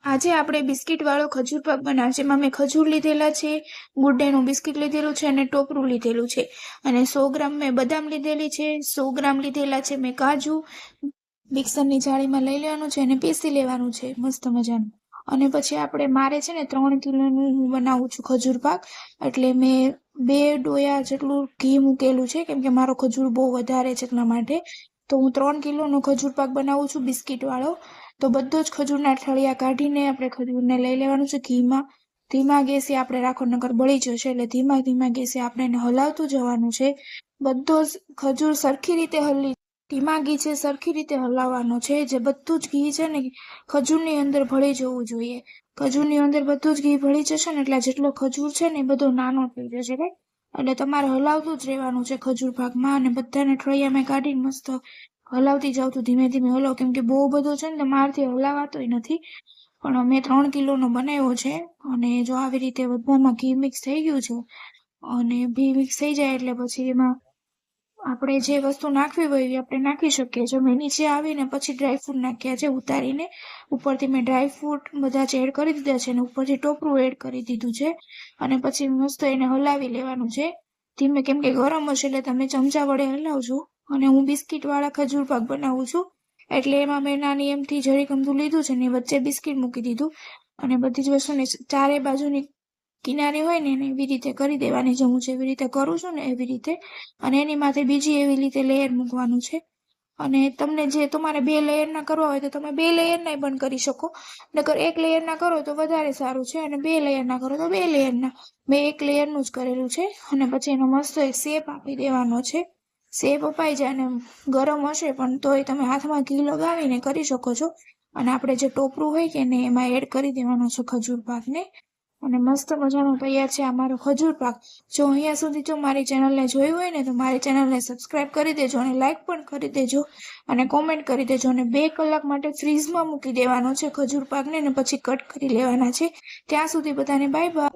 આજે આપણે બિસ્કિટ વાળો ખજૂર પાક બનાવશે. એમાં મેં ખજૂર લીધેલા છે, ગુડ ડેનું બિસ્કિટ લીધેલું છે અને ટોપરું લીધેલું છે. અને 100 ગ્રામ મેં બદામ લીધેલી છે, 100 ગ્રામ લીધેલા છે મેં કાજુ. મિક્સરની જાળીમાં લઈ લેવાનું છે અને પીસી લેવાનું છે મસ્ત મજાનું. અને પછી આપણે મારે છે ને 3 કિલોનું હું બનાવું છું ખજૂર પાક, એટલે મેં 2 ડોયા જેટલું ઘી મૂકેલું છે, કેમ કે મારો ખજૂર બહુ વધારે છે એટલા માટે. તો હું 3 કિલોનો ખજૂર પાક બનાવું છું બિસ્કિટ વાળો. તો બધો જ ખજૂરના ઠળિયા કાઢીને આપણે ખજૂરને લઈ લેવાનું છે ઘીમાં. ધીમા ગેસે આપણે રાખો નકર બળી જશે, એટલે ધીમા ગેસે આપણે એને હલાવતું જવાનું છે. બધો જ ખજૂર સરખી રીતે ધીમા ગેસે સરખી રીતે હલાવવાનો છે. જે બધું જ ઘી છે ને ખજૂરની અંદર ભળી જવું જોઈએ. ખજૂરની અંદર બધું જ ઘી ભળી જશે ને એટલે જેટલો ખજૂર છે ને એ બધો નાનો થઈ જશે, right? એટલે તમારે હલાવતું જ રહેવાનું છે ખજૂર પાકમાં. અને બધાને ઠળિયામાં કાઢીને મસ્ત હલાવતી જાવ તો ધીમે ધીમે હલાવો, કેમ કે બહુ બધો છે ને તો મારથી હલાવાતોય નથી. પણ અમે 3 કિલોનો બનાવ્યો છે. અને જો આવી રીતે બધામાં ઘી મિક્સ થઈ ગયું છે, અને ઘી મિક્સ થઈ જાય એટલે પછી એમાં આપણે જે વસ્તુ નાખવી હોય એ આપણે નાખી શકીએ છીએ. મેં નીચે આવીને પછી ડ્રાયફ્રૂટ નાખ્યા છે ઉતારીને. ઉપરથી મેં ડ્રાયફ્રૂટ બધા જ એડ કરી દીધા છે અને ઉપરથી ટોપરું એડ કરી દીધું છે. અને પછી મસ્ત એને હલાવી લેવાનું છે ધીમે, કેમ કે ગરમ હશે એટલે તમે ચમચા વડે હલાવજો. અને હું બિસ્કિટ વાળા ખજૂર પાક બનાવું છું, એટલે એમાં મેં નાની એમથી જરીક અમથું લીધું છે ને વચ્ચે બિસ્કિટ મૂકી દીધું. અને બધી જ વસ્તુને ચારે બાજુની કિનારી હોય ને એને એવી રીતે કરી દેવાની, જે હું જેવી રીતે કરું છું ને એવી રીતે. અને એની માથે બીજી એવી રીતે લેયર મૂકવાનું છે. અને તમને જે તમારે 2 લેયરના કરવા હોય તો તમે 2 લેયરના પણ કરી શકો. નકર 1 લેયરના કરો તો વધારે સારું છે, અને 2 લેયરના કરો તો 2 લેયરના. મેં 1 લેયરનું જ કરેલું છે. અને પછી એનો મસ્ત એક શેપ આપી દેવાનો છે. શેપ અપાઈ જાય અને ગરમ હશે પણ તોય તમે હાથમાં ઘી લગાવીને કરી શકો છો. અને આપણે જે ટોપરું હોય કે ને એમાં એડ કરી દેવાનો છે ખજૂર પાકને. અને મસ્ત મજાનો તૈયાર છે આ મારો ખજૂર પાક. જો અહીંયા સુધી જો મારી ચેનલને જોયું હોય ને તો મારી ચેનલને સબસ્ક્રાઇબ કરી દેજો અને લાઇક પણ કરી દેજો અને કોમેન્ટ કરી દેજો. અને 2 કલાક માટે ફ્રીઝમાં મૂકી દેવાનો છે ખજૂર પાકને, અને પછી કટ કરી લેવાના છે. ત્યાં સુધી બધાને બાય બાય.